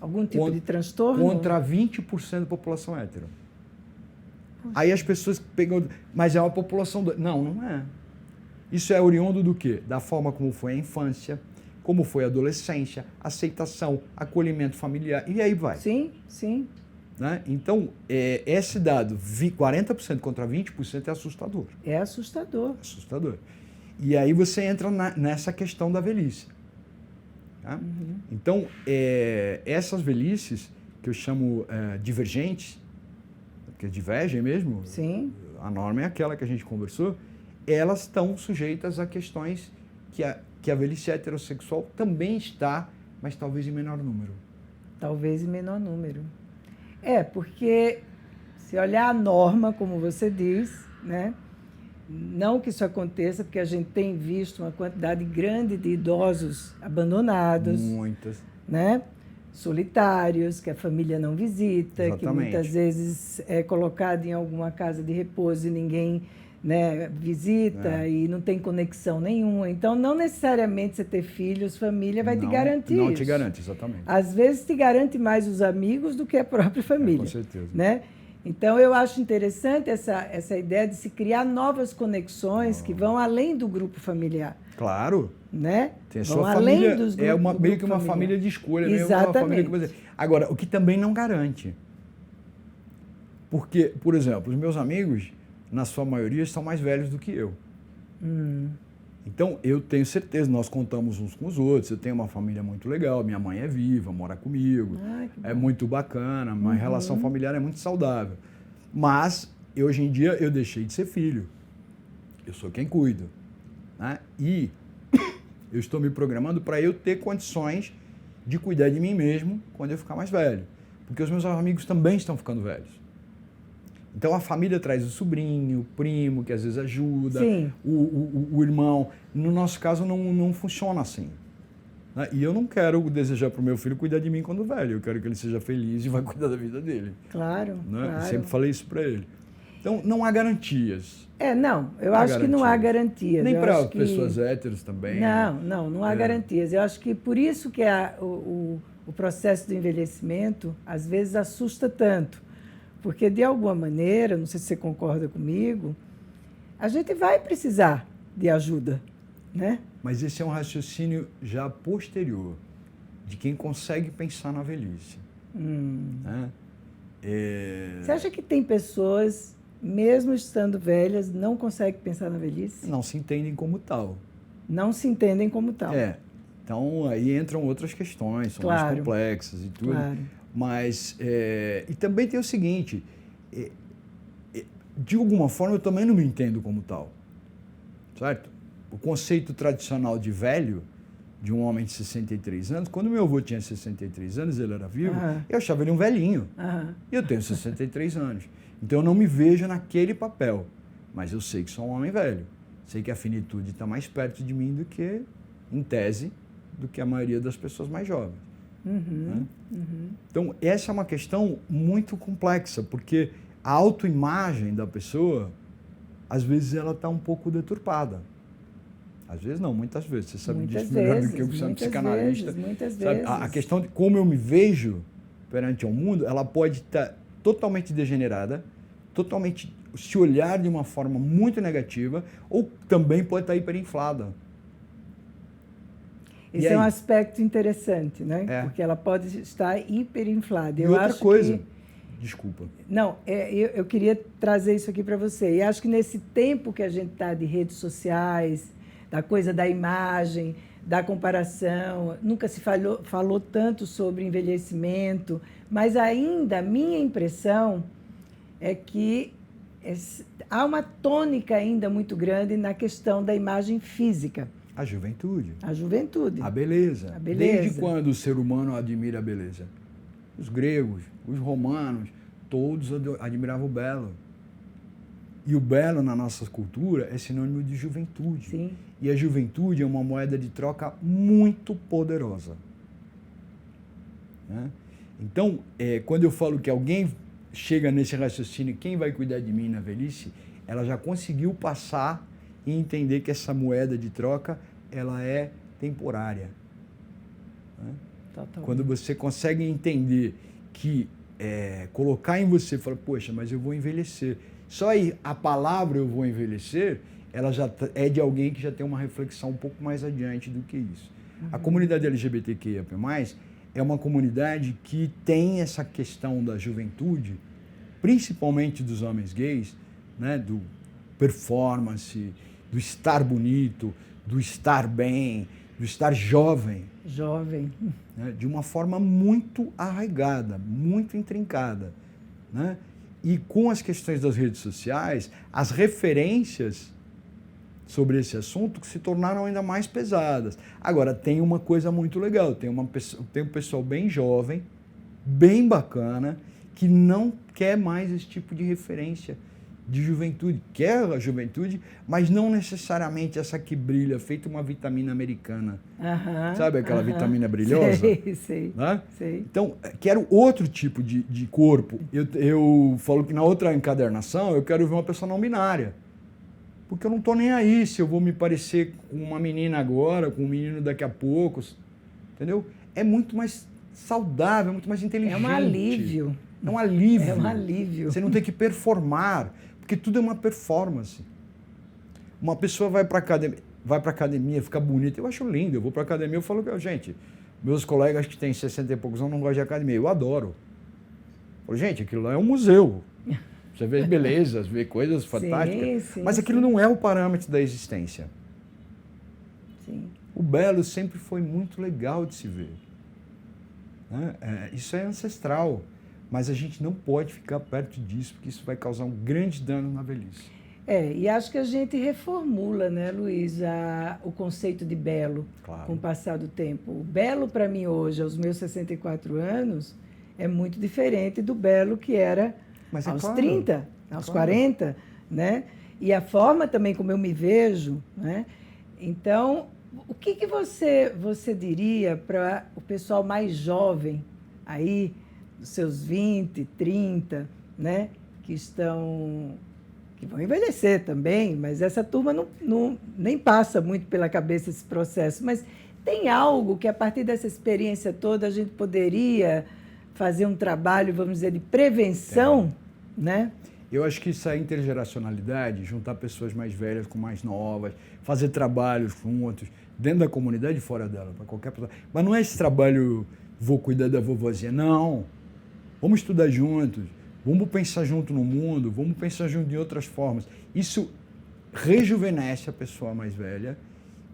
Algum tipo de transtorno?
Contra 20% da população hétero. Aí as pessoas pegam... Mas é uma população... Não é. Isso é oriundo do quê? Da forma como foi a infância, como foi a adolescência, aceitação, acolhimento familiar, e aí vai.
Sim, sim.
Né? Então, esse dado, 40% contra 20%, é assustador.
É assustador.
Assustador. E aí você entra nessa questão da velhice. Tá?
Uhum.
Então, essas velhices, que eu chamo divergentes, porque divergem mesmo,
Sim.
a norma é aquela que a gente conversou, elas estão sujeitas a questões que a velhice heterossexual também está, mas talvez em menor número.
Talvez em menor número. Porque se olhar a norma, como você diz, né? Não que isso aconteça, porque a gente tem visto uma quantidade grande de idosos abandonados.
Muitas.
Né? Solitários, que a família não visita,
Exatamente.
Que muitas vezes é colocado em alguma casa de repouso e ninguém, né, visita e não tem conexão nenhuma. Então, não necessariamente você ter filhos, família vai te garantir
Não
isso.
te garante, exatamente.
Às vezes te garante mais os amigos do que a própria família.
Com certeza.
Né? Então, eu acho interessante essa ideia de se criar novas conexões que vão além do grupo familiar.
Claro.
Né?
Tem a
vão
sua
além
família,
dos grupos,
meio que uma
familiar.
família de escolha.
Exatamente.
Mesmo, agora, o que também não garante. Porque, por exemplo, os meus amigos, na sua maioria, são mais velhos do que eu. Então, eu tenho certeza, nós contamos uns com os outros, eu tenho uma família muito legal, minha mãe é viva, mora comigo, é muito bacana, uma relação familiar é muito saudável. Mas, hoje em dia, eu deixei de ser filho. Eu sou quem cuido. Né? E eu estou me programando para eu ter condições de cuidar de mim mesmo quando eu ficar mais velho. Porque os meus amigos também estão ficando velhos. Então, a família traz o sobrinho, o primo, que às vezes ajuda, o irmão. No nosso caso, não funciona assim. Né? E eu não quero desejar para o meu filho cuidar de mim quando velho. Eu quero que ele seja feliz e vai cuidar da vida dele.
Claro,
né?
claro.
Eu sempre falei isso para ele. Então, não há garantias.
Eu acho que não há garantias.
Nem para pessoas héteros também.
Não há garantias. Eu acho que por isso que o processo do envelhecimento, às vezes, assusta tanto. Porque, de alguma maneira, não sei se você concorda comigo, a gente vai precisar de ajuda, né?
Mas esse é um raciocínio já posterior, de quem consegue pensar na velhice. Né?
Você acha que tem pessoas, mesmo estando velhas, não conseguem pensar na velhice?
Não se entendem como tal.
Não se entendem como tal.
Então, aí entram outras questões, são mais complexas e tudo.
Claro.
Mas, e também tem o seguinte, de alguma forma eu também não me entendo como tal, certo? O conceito tradicional de velho, de um homem de 63 anos, quando meu avô tinha 63 anos, ele era vivo, eu achava ele um velhinho. E eu tenho 63 anos. Então eu não me vejo naquele papel, mas eu sei que sou um homem velho. Sei que a finitude está mais perto de mim do que, em tese, do que a maioria das pessoas mais jovens. Né? Então, essa é uma questão muito complexa, porque a autoimagem da pessoa, às vezes, ela está um pouco deturpada. Às vezes não, muitas vezes. Você sabe disso melhor do que eu, que sou psicanalista.
Muitas
sabe?
vezes.
A questão de como eu me vejo perante o mundo, ela pode estar totalmente degenerada, totalmente se olhar de uma forma muito negativa, ou também pode estar hiperinflada.
Esse é um aspecto interessante, né? Porque ela pode estar hiperinflada.
E outra coisa, desculpa.
Não, eu queria trazer isso aqui para você. E acho que nesse tempo que a gente está de redes sociais, da coisa da imagem, da comparação, nunca se falou tanto sobre envelhecimento, mas ainda a minha impressão é que há uma tônica ainda muito grande na questão da imagem física.
A juventude.
A juventude.
A beleza.
A beleza.
Desde quando o ser humano admira a beleza? Os gregos, os romanos, todos admiravam o belo. E o belo na nossa cultura é sinônimo de juventude.
Sim.
E a juventude é uma moeda de troca muito poderosa. Né? Então, quando eu falo que alguém chega nesse raciocínio, quem vai cuidar de mim na velhice, ela já conseguiu passar e entender que essa moeda de troca, ela é temporária. Né? Quando você consegue entender que colocar em você, fala, poxa, mas eu vou envelhecer. Só aí a palavra eu vou envelhecer, ela já é de alguém que já tem uma reflexão um pouco mais adiante do que isso. A comunidade LGBTQIA+, é uma comunidade que tem essa questão da juventude, principalmente dos homens gays, né, do performance, do estar bonito, do estar bem, do estar jovem.
Jovem.
Né, de uma forma muito arraigada, muito intrincada. Né? E com as questões das redes sociais, as referências sobre esse assunto se tornaram ainda mais pesadas. Agora, tem uma coisa muito legal, tem um pessoal bem jovem, bem bacana, que não quer mais esse tipo de referência de juventude. Quer a juventude, mas não necessariamente essa que brilha, feita uma vitamina americana. Sabe aquela vitamina brilhosa?
Sei.
Né?
Sei.
Então, quero outro tipo de corpo. Eu falo que na outra encadernação eu quero ver uma pessoa não binária. Porque eu não estou nem aí se eu vou me parecer com uma menina agora, com um menino daqui a pouco. Entendeu? É muito mais saudável, é muito mais inteligente.
É um alívio.
É um alívio.
É um alívio.
Você não tem que performar, porque tudo é uma performance. Uma pessoa vai para academia, fica bonita. Eu acho lindo. Eu vou para academia, eu falo, gente, meus colegas que têm 60 e poucos anos não gostam de academia. Eu adoro. Eu falo, gente, aquilo lá é um museu. Você vê belezas, vê coisas fantásticas.
Sim,
mas aquilo não é o parâmetro da existência.
Sim.
O belo sempre foi muito legal de se ver. Né? Isso é ancestral. Mas a gente não pode ficar perto disso, porque isso vai causar um grande dano na velhice.
E acho que a gente reformula, né, Luiz, o conceito de belo, claro, com o passar do tempo. O belo, para mim, hoje, aos meus 64 anos, é muito diferente do belo que era aos
claro,
30, aos 40, né? E a forma também como eu me vejo, né? Então, o que você diria para o pessoal mais jovem aí, dos seus 20, 30, né, que vão envelhecer também, mas essa turma nem passa muito pela cabeça esse processo. Mas tem algo que, a partir dessa experiência toda, a gente poderia fazer um trabalho, vamos dizer, de prevenção, né?
Eu acho que isso é intergeracionalidade, juntar pessoas mais velhas com mais novas, fazer trabalhos juntos, dentro da comunidade e fora dela, para qualquer pessoa. Mas não é esse trabalho, vou cuidar da vovozinha, não. Vamos estudar juntos, vamos pensar junto no mundo, vamos pensar junto em outras formas. Isso rejuvenesce a pessoa mais velha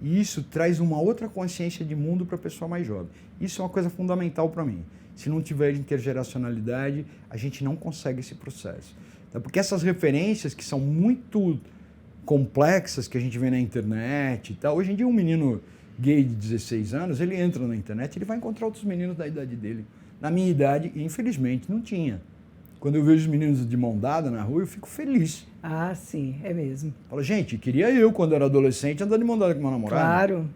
e isso traz uma outra consciência de mundo para a pessoa mais jovem. Isso é uma coisa fundamental para mim. Se não tiver intergeracionalidade, a gente não consegue esse processo. Então, porque essas referências que são muito complexas, que a gente vê na internet e tal, hoje em dia um menino gay de 16 anos, ele entra na internet, ele vai encontrar outros meninos da idade dele. Na minha idade, infelizmente, não tinha. Quando eu vejo os meninos de mão dada na rua, eu fico feliz.
Ah, sim, é mesmo.
Falo, gente, queria eu, quando era adolescente, andar de mão dada com meu namorado.
Claro.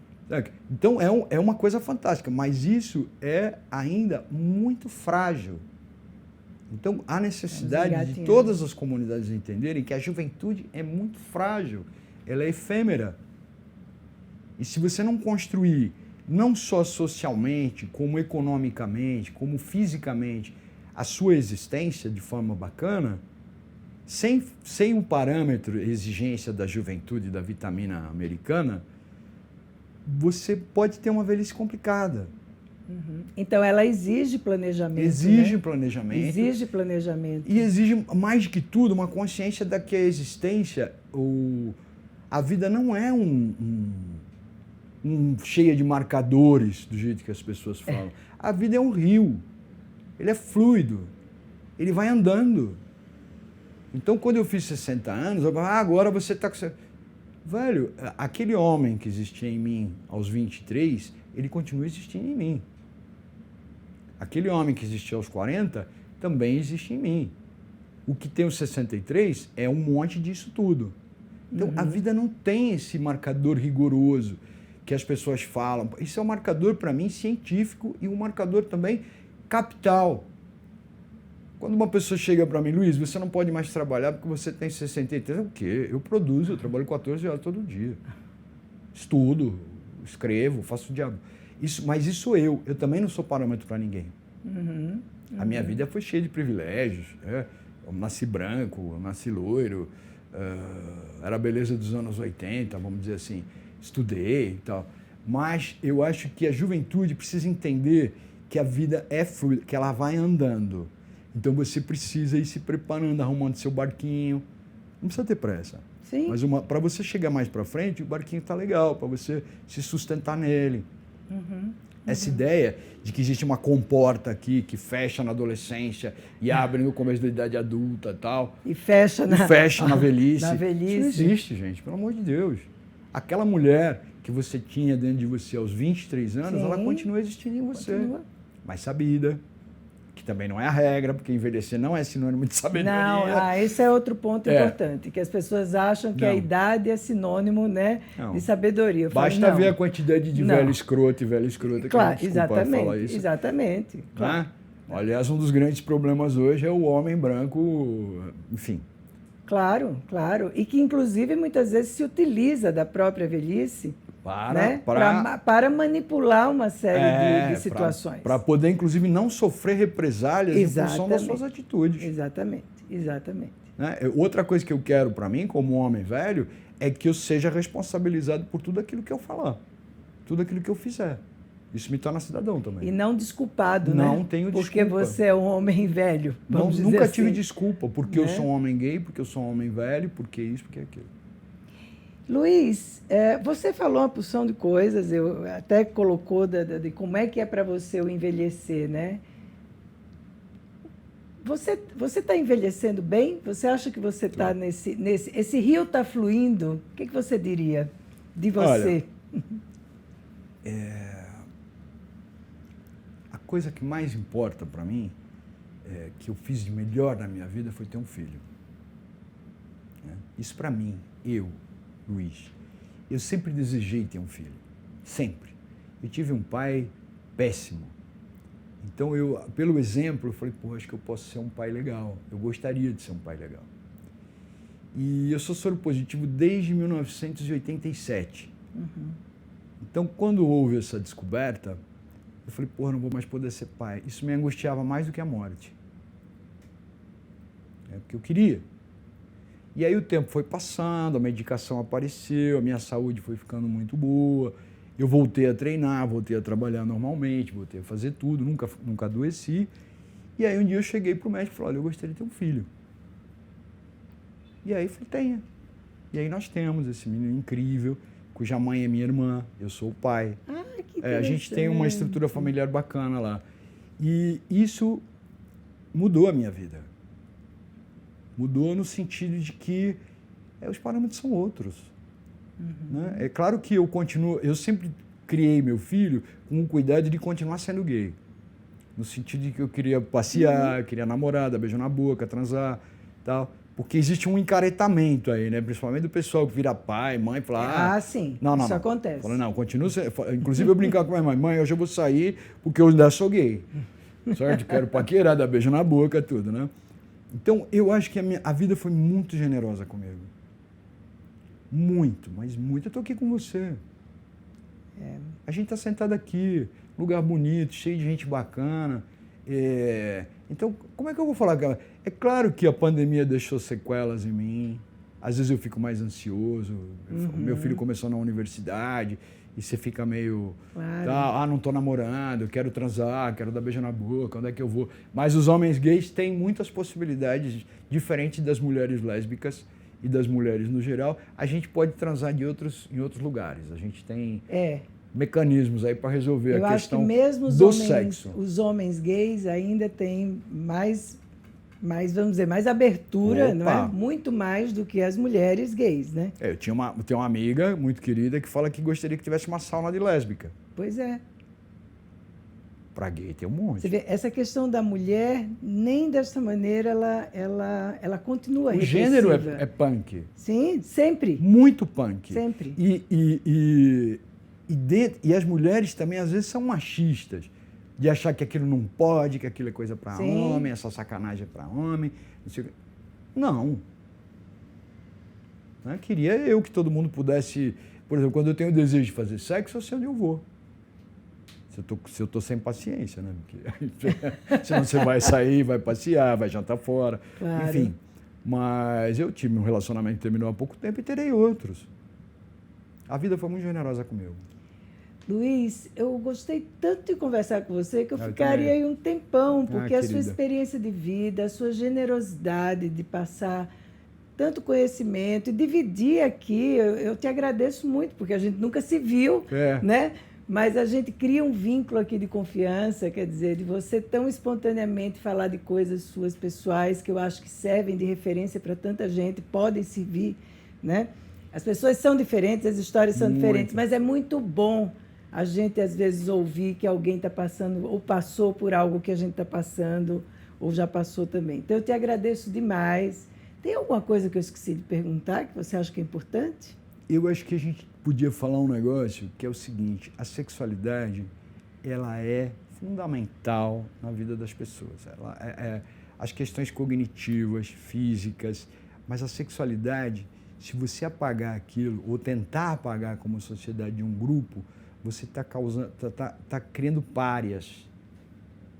Então, é uma coisa fantástica, mas isso é ainda muito frágil. Então, há necessidade de todas as comunidades entenderem que a juventude é muito frágil, ela é efêmera. E se você não construir, não só socialmente, como economicamente, como fisicamente, a sua existência de forma bacana, sem um parâmetro, exigência da juventude, da vitamina americana, você pode ter uma velhice complicada.
Uhum. Então, ela exige planejamento.
Exige,
né?
planejamento.
Exige planejamento.
E exige, mais do que tudo, uma consciência da que a existência, a vida não é cheia de marcadores, do jeito que as pessoas falam. A vida é um rio. Ele é fluido. Ele vai andando. Então, quando eu fiz 60 anos, eu falei, agora você está com... Velho, aquele homem que existia em mim aos 23, ele continua existindo em mim. Aquele homem que existia aos 40 também existe em mim. O que tem os 63 é um monte disso tudo. Então, a vida não tem esse marcador rigoroso que as pessoas falam. Isso é um marcador, para mim, científico e um marcador também capital. Quando uma pessoa chega para mim, Luiz, você não pode mais trabalhar porque você tem 63. O quê? Eu produzo, eu trabalho 14 horas todo dia. Estudo, escrevo, faço o diabo. Mas isso sou eu. Eu também não sou parâmetro para ninguém. A minha vida foi cheia de privilégios. Né? Eu nasci branco, eu nasci loiro, era a beleza dos anos 80, vamos dizer assim. Estudei e tal. Mas eu acho que a juventude precisa entender que a vida é fluida, que ela vai andando. Então você precisa ir se preparando, arrumando seu barquinho. Não precisa ter pressa.
Sim.
Mas para você chegar mais para frente, o barquinho está legal, para você se sustentar nele. Essa ideia de que existe uma comporta aqui que fecha na adolescência e abre no começo da idade adulta e tal.
E fecha
na velhice.
Na velhice.
Isso não existe, gente, pelo amor de Deus. Aquela mulher que você tinha dentro de você aos 23 anos,
Sim.
ela continua existindo em você.
Continua.
Mais sabida, que também não é a regra, porque envelhecer não é sinônimo de sabedoria.
Não, esse é outro ponto importante, que as pessoas acham que a idade é sinônimo, né, de sabedoria.
Basta ver a quantidade de velho escroto e velha escrota.
Claro,
que exatamente,
falar isso. Exatamente.
Claro. Aliás, um dos grandes problemas hoje é o homem branco, enfim.
Claro, claro. E que, inclusive, muitas vezes se utiliza da própria velhice para manipular uma série de situações.
Para poder, inclusive, não sofrer represálias em função das suas atitudes.
Exatamente.
Né? Outra coisa que eu quero para mim, como homem velho, é que eu seja responsabilizado por tudo aquilo que eu falar, tudo aquilo que eu fizer. Isso me torna cidadão também.
E não desculpado, né?
Não tenho desculpa.
Porque você é um homem velho, vamos dizer
nunca
assim.
tive desculpa, porque eu sou um homem gay, porque eu sou um homem velho, porque isso, porque aquilo.
Luiz, você falou uma porção de coisas, eu até colocou de como é que é para você o envelhecer, né? Você está envelhecendo bem? Você acha que você está esse rio está fluindo? O que você diria de você?
Olha, a coisa que mais importa para mim, que eu fiz de melhor na minha vida, foi ter um filho. Isso para mim, Luiz, eu sempre desejei ter um filho, sempre. Eu tive um pai péssimo. Então, pelo exemplo, eu falei, acho que eu posso ser um pai legal. Eu gostaria de ser um pai legal. E eu sou soro positivo desde 1987. Então, quando houve essa descoberta, eu falei, não vou mais poder ser pai. Isso me angustiava mais do que a morte. Porque eu queria. E aí o tempo foi passando, a medicação apareceu, a minha saúde foi ficando muito boa, eu voltei a treinar, voltei a trabalhar normalmente, voltei a fazer tudo, nunca adoeci. E aí um dia eu cheguei para o médico e falei, olha, eu gostaria de ter um filho. E aí eu falei, tenha. E aí nós temos esse menino incrível, cuja mãe é minha irmã, eu sou o pai.
Que
a gente tem uma estrutura familiar bacana lá. E isso mudou a minha vida. Mudou no sentido de que os parâmetros são outros. Né? É claro que eu sempre criei meu filho com o cuidado de continuar sendo gay. No sentido de que eu queria passear, queria namorar, dar beijo na boca, transar, tal. Porque existe um encaretamento aí, né? Principalmente do pessoal que vira pai, mãe, fala...
sim,
não,
isso acontece.
Fala, não, continua... Inclusive eu brincava com a minha mãe, hoje eu vou sair porque eu ainda sou gay. Certo? Quero paquerar, dar beijo na boca, tudo, né? Então, eu acho que a vida foi muito generosa comigo. Muito, mas muito. Eu estou aqui com você. A gente está sentado aqui, lugar bonito, cheio de gente bacana. Então, como é que eu vou falar? É claro que a pandemia deixou sequelas em mim. Às vezes eu fico mais ansioso. Meu filho começou na universidade e você fica meio... não estou namorando, eu quero transar, quero dar beijo na boca, onde é que eu vou? Mas os homens gays têm muitas possibilidades, diferentes das mulheres lésbicas e das mulheres no geral. A gente pode transar em outros lugares. A gente tem mecanismos aí para resolver a questão do sexo.
Os homens gays ainda têm mais, vamos dizer, mais abertura, não é? Muito mais do que as mulheres gays, né?
Eu tenho uma amiga muito querida que fala que gostaria que tivesse uma sauna de lésbica.
Pois é.
Para gay tem um monte.
Você vê, essa questão da mulher, nem dessa maneira ela continua repressiva.
O gênero é punk.
Sim, sempre.
Muito punk.
Sempre.
E as mulheres também, às vezes, são machistas. de achar que aquilo não pode, que aquilo é coisa para
Sim.
homem, essa sacanagem é para homem. Não sei o quê. Não. Né? Queria eu que todo mundo pudesse... Por exemplo, quando eu tenho o desejo de fazer sexo, eu sei onde eu vou. Se eu estou sem paciência, né? Porque, senão você vai sair, vai passear, vai jantar fora.
Claro.
Enfim. Mas eu tive um relacionamento que terminou há pouco tempo e terei outros. A vida foi muito generosa comigo.
Luiz, eu gostei tanto de conversar com você que eu
Eu
ficaria
também.
aí um tempão, porque a sua
querida.
experiência de vida, a sua generosidade de passar tanto conhecimento e dividir aqui, eu te agradeço muito, porque a gente nunca se viu,
É.
né? Mas a gente cria um vínculo aqui de confiança, quer dizer, de você tão espontaneamente falar de coisas suas pessoais que eu acho que servem de referência para tanta gente, podem servir, né? As pessoas são diferentes, as histórias são diferentes, mas é muito bom a gente, às vezes, ouvir que alguém está passando ou passou por algo que a gente está passando ou já passou também. Então, eu te agradeço demais. Tem alguma coisa que eu esqueci de perguntar que você acha que é importante?
Eu acho que a gente podia falar um negócio que é o seguinte: a sexualidade, ela é fundamental na vida das pessoas. As questões cognitivas, físicas, mas a sexualidade, se você apagar aquilo ou tentar apagar como sociedade de um grupo, você está criando párias.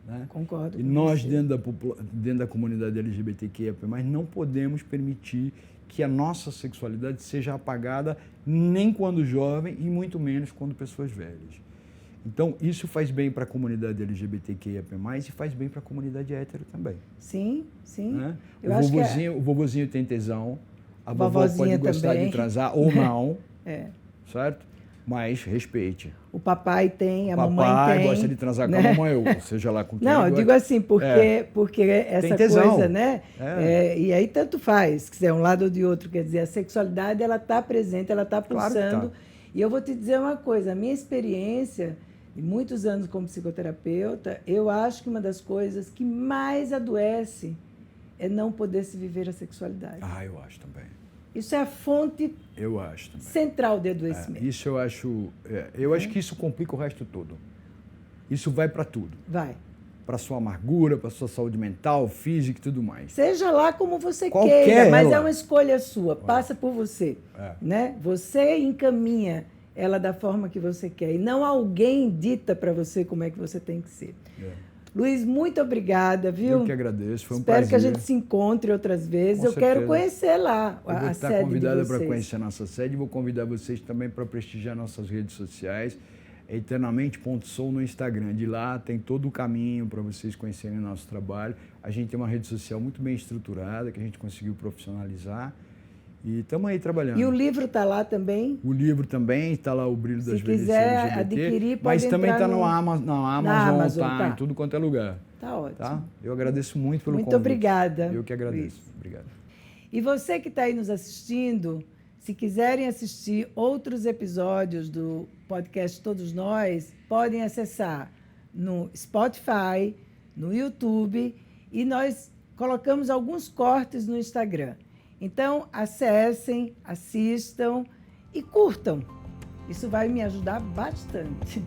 Né?
Concordo.
E nós, dentro da comunidade LGBTQIA+, mas não podemos permitir que a nossa sexualidade seja apagada nem quando jovem e muito menos quando pessoas velhas. Então, isso faz bem para a comunidade LGBTQIA+, e faz bem para a comunidade hétero também.
Sim, sim.
Né?
Eu
O vovozinho tem tesão, a vovó
vovozinha
pode gostar
também.
de transar ou não,
É.
certo? Mas respeite.
O papai tem, a
O
mamãe
papai
tem.
gosta de transar com
né?
a mamãe, ou seja lá com quem
Não, eu
gosta.
digo assim, porque essa
tesão.
coisa, né?
É.
E aí tanto faz, se é um lado ou de outro, quer dizer, a sexualidade, ela está presente, ela está
Claro que
pulsando.
tá.
E eu vou te dizer uma coisa, a minha experiência de muitos anos como psicoterapeuta, eu acho que uma das coisas que mais adoece é não poder se viver a sexualidade.
Ah, eu acho também.
Isso é a fonte
Eu acho também.
central de adoecimento.
Isso eu acho... eu acho que isso complica o resto todo. Isso vai para tudo.
Vai.
Para sua amargura, para sua saúde mental, física e tudo mais.
Seja lá como você
Qualquer
queira, mas
ela.
é uma escolha sua, passa por você. Né? Você encaminha ela da forma que você quer e não alguém dita para você como é que você tem que ser. Luiz, muito obrigada, viu?
Eu que agradeço, foi um
Espero
prazer.
que a gente se encontre outras vezes.
Com
Eu quero
certeza.
conhecer lá
Eu vou
a
estar
sede
convidada
de
para
vocês.
conhecer a nossa sede e vou convidar vocês também para prestigiar nossas redes sociais. É eternamente.soul no Instagram. De lá tem todo o caminho para vocês conhecerem o nosso trabalho. A gente tem uma rede social muito bem estruturada, que a gente conseguiu profissionalizar. E estamos aí trabalhando.
E o livro está lá também?
O livro também está lá, O Brilho das
Se
Velhices
quiser
LGBT,
adquirir, pode
mas também
entrar
está
no-
na Amazon,
Amazon,
tá
tá.
em tudo quanto é lugar.
Tá ótimo.
Tá? Eu agradeço muito pelo
Muito
convite.
obrigada,
Eu que agradeço.
Luiz.
Obrigado.
E você que está aí nos assistindo, se quiserem assistir outros episódios do podcast Todos Nós, podem acessar no Spotify, no YouTube, e nós colocamos alguns cortes no Instagram. Então, acessem, assistam e curtam. Isso vai me ajudar bastante.